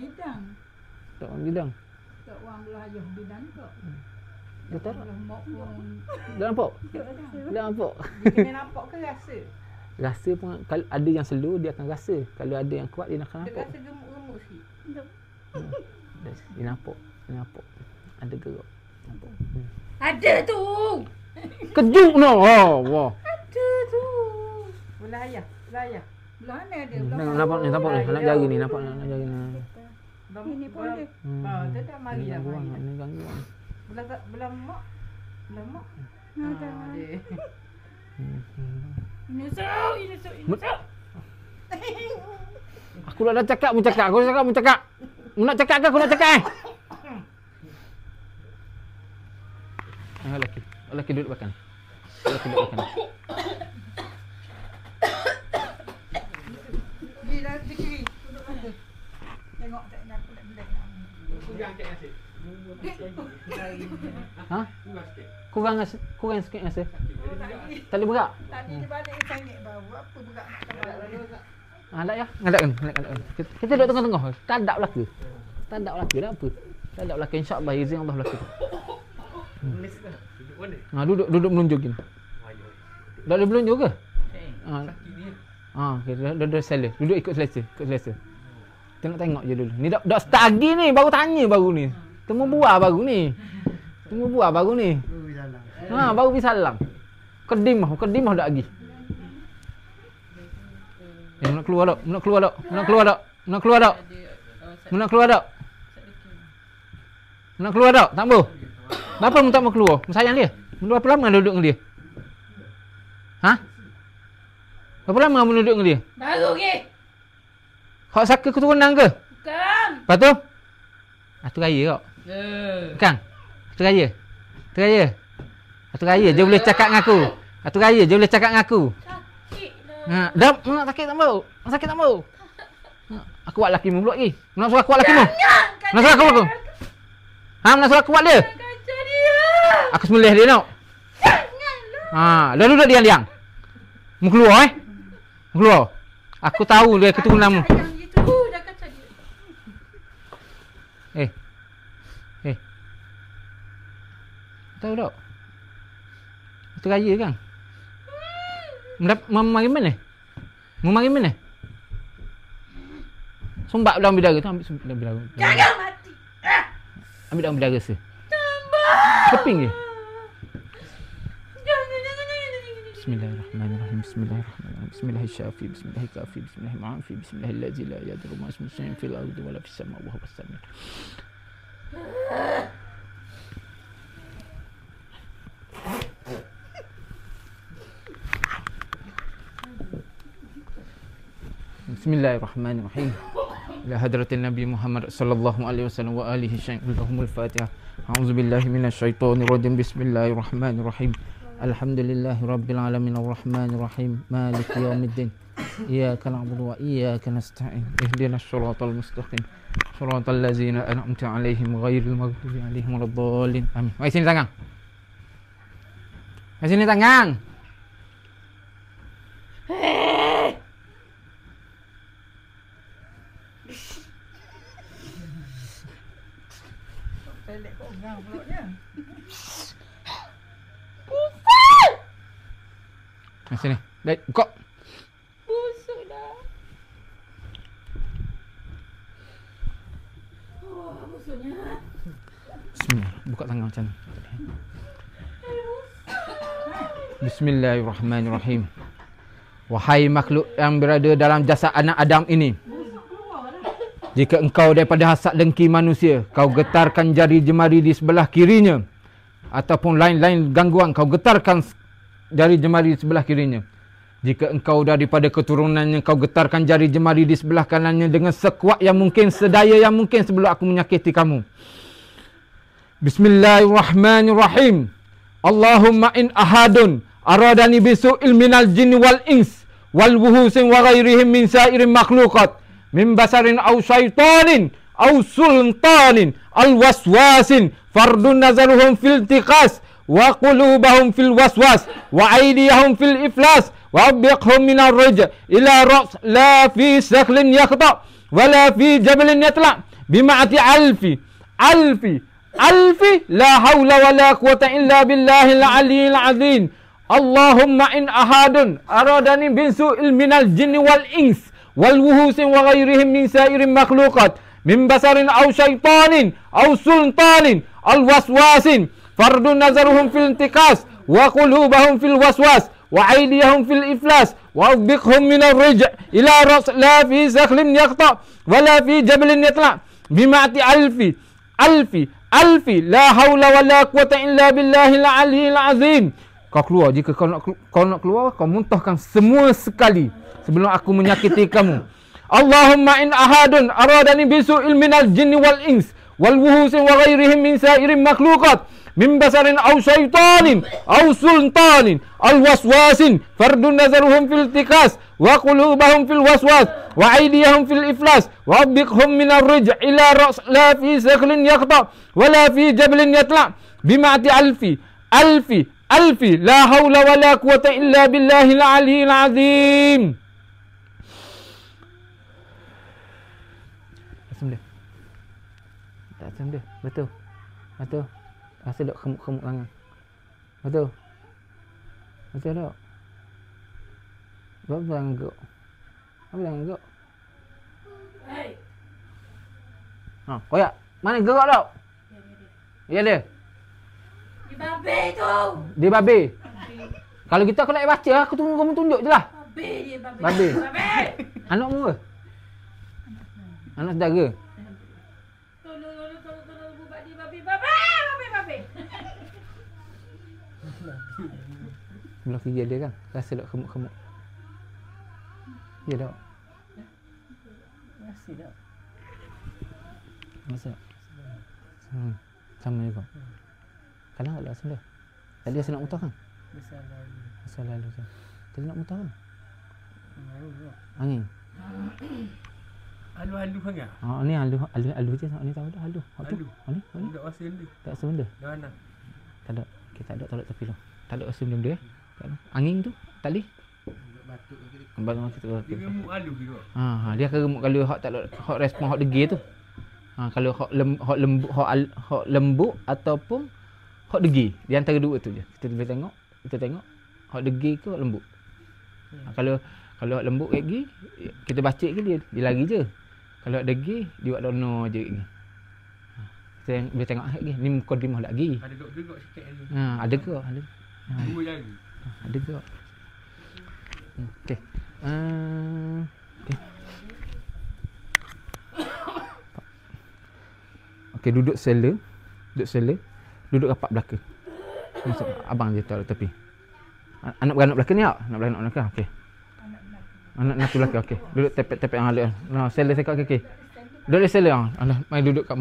bidang. Tak orang bidang. Tak orang belah ayah bidang kok. Betul tak? Belah mak pun. Dah nampak? Dah nampak? Dia kena nampak ke rasa? Rasa pun kalau ada yang slow dia akan rasa. Kalau ada yang kuat dia akan Dia nampak. rasa gemuk-gemuk sikit. Dia nampak. Dia nampak. Ada gerak. Nampak. Ada tu. Kejut no. Oh, wah. Ada tu. Belah ayah. Belah ayah. Belah mana ada? Belah Nampak ni, nampak ni. Anak jari ni, nampak anak jari ni. ini pun ada. Tu dah mari dah mari. Ini gangguan. Belah mak. Belah mak. Dia. Ini sok. Aku dah cakap, mu cakap. Aku dah cakap, mu cakap. Mu nak cakap ke aku nak cakap lelaki. Lelaki duduk belakang. Lelaki duduk belakang. Pergi dah di kiri. Duduk mana? Tengok tak nak aku nak benda nak. Kurang cek nasi. Ha? Kurang sikit rasa. Tak boleh berak. Tadi dia balik dia tengok baru apa berat nak kena. Alat ya? Ngadak kan? Kita duduk tengah-tengah. Tak ada belaka. Tak ada belaka dah apa? Tak ada belaka, insya-Allah izin Allah belaka. Duduk mana? Duduk menunjuk gini. Dah boleh menunjuk ke? Sakit ni. Okey, dah selesa. Duduk ikut selesa. Tengok je dulu. Ni dah start lagi ni, baru tanya baru ni. Temu buah baru ni. Baru pergi salam. Kedimah dah lagi. Nak keluar tak? Tak mau. Kenapa mu tak mau keluar? Mu sayang dia. Mu berapa lama duduk dengan dia? Ha? Berapa lama mu duduk dengan dia? Baru ke? Kau saka keturunan ke? Bukan. Lepas tu? Atu raya kau. Bukan? Atu raya. Dia boleh cakap dengan aku. Atu raya, dia boleh cakap dengan aku. Sakit dah. Dah, nak sakit tak mau. Aku buat laki mu pula lagi. Nak suruh aku buat laki mu? Nak suruh aku buat aku? Nak suruh aku buat dia? Kacau dia. Aku sembelih dia nak. Janganlah. Dah duduk diam. Mu keluar Mu keluar. Aku tahu dia keturunan mu. Sayang gitu. Dah kacau dia. Tahu tak? Itu raya kan? Mari mana? Sumbat dalam bidara tu, ambil dalam bidara. Jangan mati. Ambil dalam bidara se. Tambah. Keping je. Jangan. Bismillahirrahmanirrahim. Bismillahirrahmanirrahim. Bismillahikafi. Bismillahima'afi. Bismillahillazi la yadurru ma'asmu syai'un fil ardi wa la fis sama'i wa huwas sami'ul. Bismillahirrahmanirrahim. Ila hadratin Nabi Muhammad sallallahu alaihi wasallam wa alihi syai'ul Fatihah. A'udzubillahi minasyaitonir rajim. Bismillahirrahmanirrahim. Alhamdulillahi rabbil alamin arrahmanir rahim maliki yaumiddin. Iyyaka na'budu wa iyyaka nasta'in. Ihdinas siratal mustaqim. Siratal ladzina an'amta 'alaihim ghairil maghdubi 'alaihim waladdallin. Amin. Mai sini tangan. Pelik kau orang pula dia. Sini. Baik, buka. Busuk dah. Busuknya. Bismillah. Buka tangan macam ni. Bismillahirrahmanirrahim. Wahai makhluk yang berada dalam jasad anak Adam ini, jika engkau daripada hasad dengki manusia, kau getarkan jari jemari di sebelah kirinya, ataupun lain-lain gangguan, kau getarkan jari jemari di sebelah kirinya. Jika engkau daripada keturunannya, kau getarkan jari jemari di sebelah kanannya dengan sekuat yang mungkin, sedaya yang mungkin sebelum aku menyakiti kamu. Bismillahirrahmanirrahim. Allahumma in ahadun aradani bisu'il minal jinni wal ins wal wuhusin wa ghairihim min sa'irin makhluqat min basarin aw syaitanin aw sultanin al waswasin fardun nazaruhum fil tiqas wa qulubahum fil waswas wa aydiyahum fil iflas wa abbiqhum min ar-raj ila ra's la fi saklin yaqta wa la fi jabalin yatla bima'ati alfi la haula wala quwata illa billahil aliyyil azim. Allahumma in ahadun aradani bisu'il minal jinni wal ins wal wuhusin wa ghairihim min sa'irin makhluqat min basarin aw syaitanin aw sultanin al waswasin fardun nazaruhum fil intikas wa qulubahum fil waswas wa aydiyahum fil iflas wa adbiqhum min ar-rij' ila ra's la fi sakhlin yaqta wa la fi jablin yatla bima'ati alfi la haula wala quwata illa billahil aliyyil azim. Kau keluar, jika kau nak keluar, kau muntahkan semua sekali sebelum aku menyakiti kamu. Allahumma in ahadun aradani bisu'il minal jinni wal ins wal wuhusin wa ghairihim min sa'irin makhluqat min basarin aw syaitanin aw sultanin al waswasin fardun nazaruhum fil tikas wa qulubahum fil waswas wa aydiyahum fil iflas wa adbiqhum min ar-rij' ila ra's la fi saklin yaqta wa la fi jablin yatla bima'ati alfi la haula wala quwata illa billahil aliyyil azim. Asam dia. Betul. Rasa dok khemuk-khemuk tangan. Betul tak? Berapa tangan kau? Hei. Koyak. Mana gerak tak? Ya dia. Di babe tu. Dia babe. Kalau kita aku nak baca, aku tunggu kamu tunjuk je lah. Babe dia babe. Babe. Babe. Anakmu ke? Anak saudara. Tolong buat dia babe. Babe. Belah kiri dia kan? Rasa tak khemuk-khemuk? Ya tak? Masih tak? Rasa? Sama juga. Kadang tak ada asam dia. Tadi rasa nak muntah kan? Masa lalu kan? Tadi nak muntah kan? Angin? Alu-alu sangat. Ni alu je. Ni tahu dah alu. Alu. Ni? Tak rasa benda. Tak rasa benda? Dah nak. Tak ada. Okay, tak ada tolak tepi tu. Tak ada rasa benda dia. Tak ada. Angin tu? Tali? Batuk lagi. Batuk kita. Dia remuk alu juga. Dia akan remuk kalau hak tak hak respon hak degil tu. Kalau hak lembut ataupun hak degil. Di antara dua tu je. Kita boleh tengok hak degil ke hak lembut. Kalau hak lembut lagi kita baca ke dia lari je. Kalau hak degil dia buat dono je ni. Kita boleh tengok lagi. Ni mukadimah lagi. Ada gerak sikit ni. Ada ke? Ada. Dua jari. Ada ke? Okey. Okey, duduk sela. Duduk rapat belakang. Masuk abang je taruh tepi. Anak beranak belakang ni tak? Anak belakang. Okey. Anak belakang. Okey. Duduk tepek-tepek hang alik. Sela sekak okey. Duduk sela hang. Main duduk kat